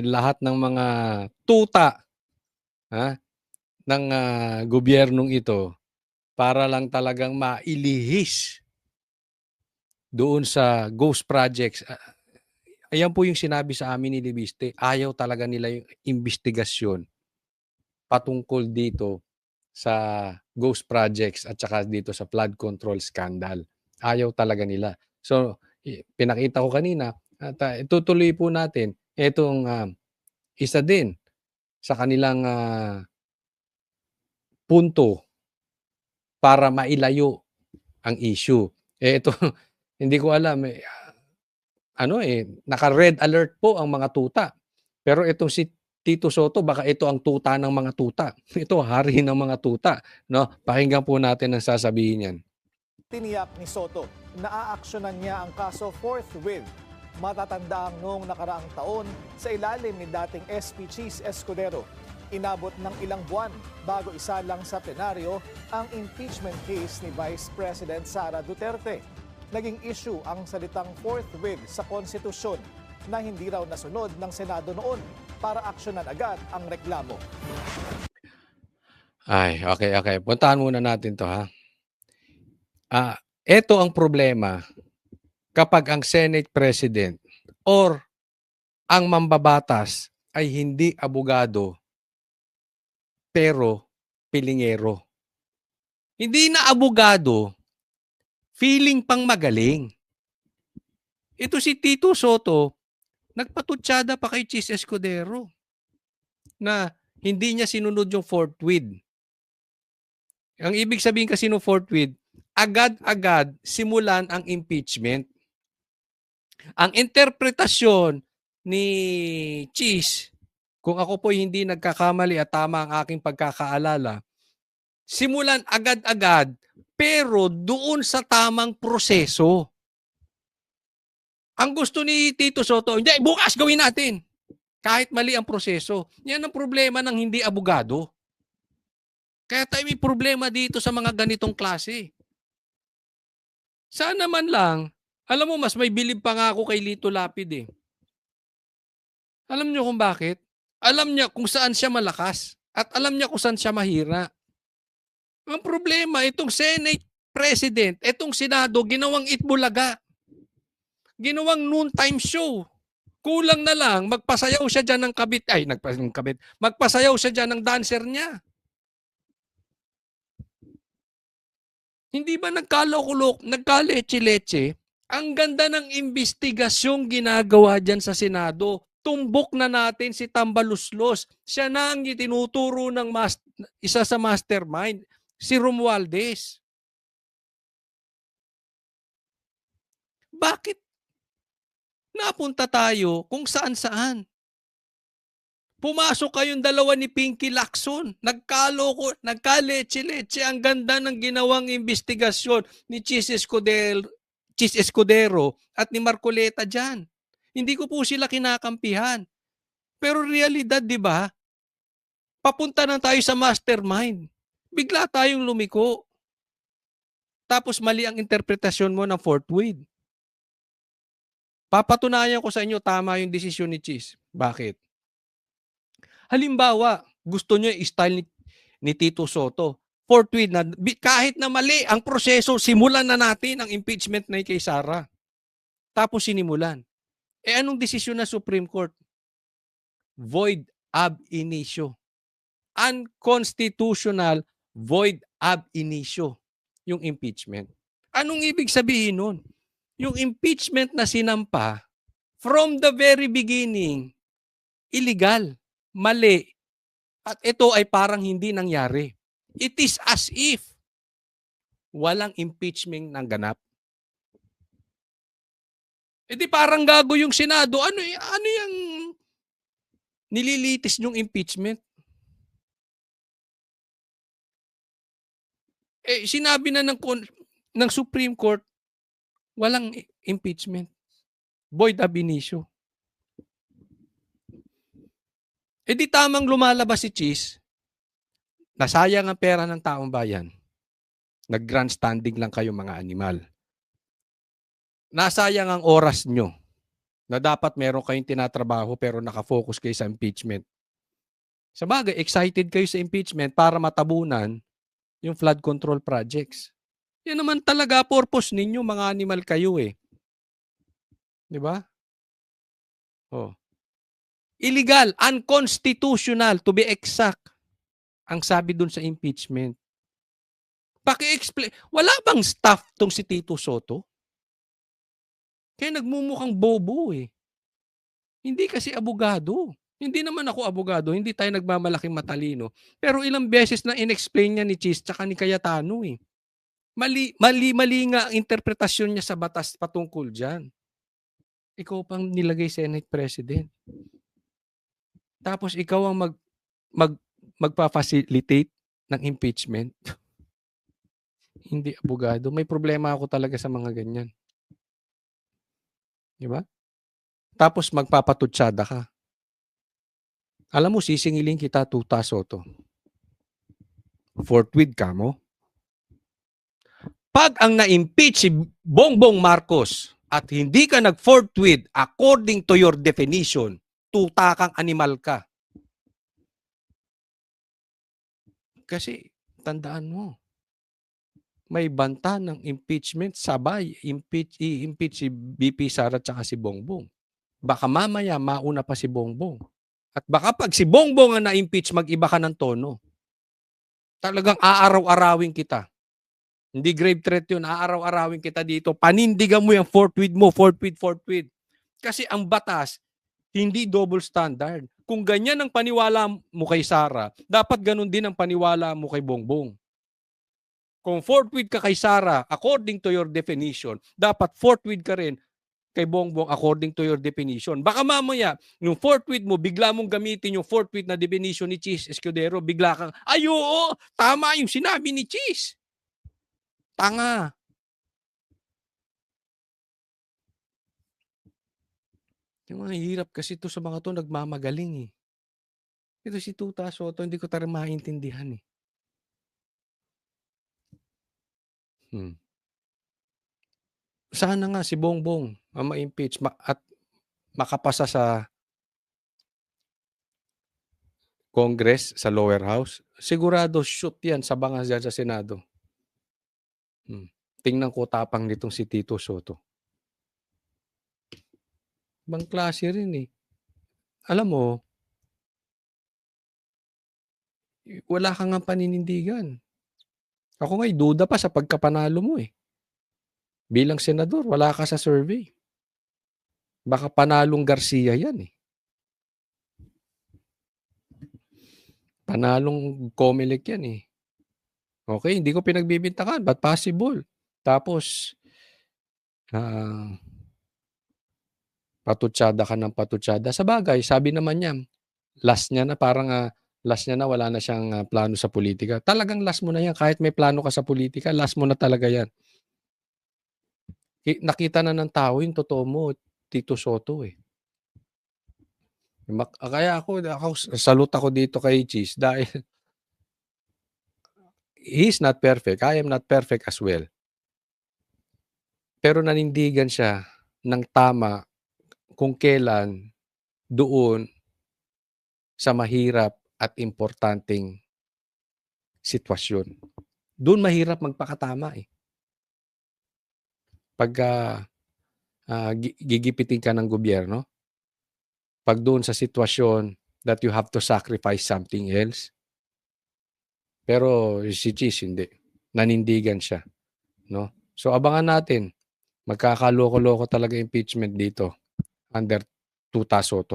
lahat ng mga tuta ha, ng gobyernong ito para lang talagang mailihis doon sa ghost projects. Ayan po yung sinabi sa amin ni Libiste, ayaw talaga nila yung investigasyon patungkol dito sa ghost projects at saka dito sa flood control scandal. Ayaw talaga nila. So, pinakita ko kanina at itutuloy po natin itong isa din sa kanilang punto para mailayo ang issue. Ito, hindi ko alam, naka-red alert po ang mga tuta. Pero itong si Tito Soto, baka ito ang tuta ng mga tuta. Ito, hari ng mga tuta. No? Pakinggan po natin ang sasabihin niyan. Tiniyak ni Soto na aaksyonan niya ang kaso forthwith. Matatandaang noong nakaraang taon sa ilalim ni dating SP Cheese Escudero. Inabot ng ilang buwan bago isalang sa plenaryo ang impeachment case ni Vice President Sara Duterte. Naging issue ang salitang forthwith sa konstitusyon na hindi raw nasunod ng Senado noon para aksyonan agad ang reklamo. Ay, okay. Puntahan muna natin to ha. Ito ang problema kapag ang Senate President or ang mambabatas ay hindi abogado pero pilingero. Hindi na abogado, feeling pang magaling. Ito si Tito Soto, nagpatutsada pa kay Cheese Escudero na hindi niya sinunod yung forthwith. Ang ibig sabihin kasi ng forthwith, agad-agad simulan ang impeachment. Ang interpretasyon ni Cheese, kung ako po hindi nagkakamali at tama ang aking pagkakaalala, simulan agad-agad pero doon sa tamang proseso. Ang gusto ni Tito Soto, hindi, bukas gawin natin. Kahit mali ang proseso. Yan ang problema ng hindi abogado. Kaya tayo may problema dito sa mga ganitong klase. Sana man lang, alam mo, mas may bilib pa nga ako kay Lito Lapid eh. Alam niyo kung bakit? Alam niya kung saan siya malakas at alam niya kung saan siya mahira. Ang problema, itong Senate President, itong Senado, ginawang itbulaga. Ginawang noontime show. Kulang na lang, magpasayaw siya dyan ng kabit, magpasayaw siya dyan ng dancer niya. Hindi ba nagkaletse-letse? Ang ganda ng investigasyong ginagawa dyan sa Senado. Tumbok na natin si Tambaluslos. Siya na ang itinuturo ng isa sa mastermind, si Romualdez. Bakit napunta tayo kung saan-saan? Pumasok kayong dalawa ni Pinky Lacson. Nagkaletse-letse. Ang ganda ng ginawang investigasyon ni Cheese Escudero at ni Marcoleta dyan. Hindi ko po sila kinakampihan. Pero realidad, di ba? Papunta na tayo sa mastermind. Bigla tayong lumiko. Tapos mali ang interpretasyon mo ng forthwith. Papatunayan ko sa inyo tama yung desisyon ni Cheese. Bakit? Halimbawa, gusto nyo yung style ni Tito Soto. Forthwith na, kahit na mali ang proseso, simulan na natin ang impeachment na kay Sara. Tapos sinimulan. Anong desisyon ng Supreme Court? Void ab initio. Unconstitutional void ab initio yung impeachment. Anong ibig sabihin nun? Yung impeachment na sinampa, from the very beginning, illegal, mali, at ito ay parang hindi nangyari. It is as if walang impeachment ng ganap. Di parang gago yung Senado. Ano yung nililitis yung impeachment? Sinabi na ng Supreme Court, walang impeachment. Void ab initio. Di tamang lumalabas si Cheese, nasayang ang pera ng taong bayan. Nag-grandstanding lang kayo mga animal. Nasayang ang oras nyo. na dapat meron kayong tinatrabaho pero nakafocus kayo sa impeachment. Sabagay, excited kayo sa impeachment para matabunan yung flood control projects. Yan naman talaga purpose ninyo, mga animal kayo eh. 'Di ba? Oh. Illegal, unconstitutional to be exact. Ang sabi dun sa impeachment. Paki-explain. Wala bang staff tong si Tito Soto? Kaya nagmumukhang bobo eh. Hindi kasi abogado. Hindi naman ako abogado, hindi tayo nagmamalaking matalino. Pero ilang beses na inexplain niya ni Cheese tsaka ni Cayetano eh. Mali nga ang interpretasyon niya sa batas patungkol dyan. Ikaw pang nilagay Senate President. Tapos ikaw ang magpa-facilitate ng impeachment. Hindi abogado. May problema ako talaga sa mga ganyan. Di ba? Tapos magpapatutsada ka. Alam mo, sisingilin kita, Tuta Soto. Forthwith ka mo. Pag ang na-impeach si Bongbong Marcos at hindi ka nag-forthwith according to your definition, tuta kang animal ka. Kasi, tandaan mo, may banta ng impeachment, sabay, i-impeach si BP Sara at si Bongbong. Baka mamaya, mauna pa si Bongbong. At baka pag si Bongbong ang na-impeach, mag-iba ka ng tono. Talagang aaraw-arawin kita. Hindi grave threat yun, aaraw-arawin kita dito. Panindigan mo yung forthwith mo, forthwith. Kasi ang batas, hindi double standard. Kung ganyan ang paniwala mo kay Sara, dapat ganun din ang paniwala mo kay Bongbong. Kung forthwith ka kay Sara, according to your definition, dapat forthwith ka rin kay Bongbong according to your definition. Baka mamaya, yung forthwith mo, bigla mong gamitin yung forthwith na definition ni Cheese Escudero, bigla kang, ay oo, tama yung sinabi ni Cheese. Tanga. Yung mga hirap kasi ito sa mga to nagmamagaling eh. Ito si Tuta Soto, hindi ko talaga maintindihan eh. Sana nga si Bongbong ang ma-impeach at makapasa sa Congress, sa lower house. Sigurado shoot yan sa bangas dyan sa Senado. Tingnan ko tapang nitong si Tito Soto. Ibang klase rin eh. Alam mo, wala kang nga paninindigan. Ako nga'y duda pa sa pagkapanalo mo eh. Bilang senador, wala ka sa survey. Baka panalong Garcia yan eh. Panalong Comelec yan eh. Okay, hindi ko pinagbibintangan. But possible. Tapos, patutsada ka ng patutsada. Sa bagay, sabi naman niya, last niya na parang last niya na wala na siyang plano sa politika. Talagang last mo na yan. Kahit may plano ka sa politika, last mo na talaga yan. Nakita na ng tao yung totoo mo, Tito Soto eh. Kaya ako salute ako dito kay Cheese dahil he's not perfect. I am not perfect as well. Pero nanindigan siya ng tama kung kailan doon sa mahirap at importanteng sitwasyon. Doon mahirap magpakatama eh. Pag gigipitin ka ng gobyerno, pag doon sa sitwasyon that you have to sacrifice something else. Pero si Cheese hindi. Nanindigan siya. No? So abangan natin. Magkakaloko-loko talaga impeachment dito under Tuta Soto.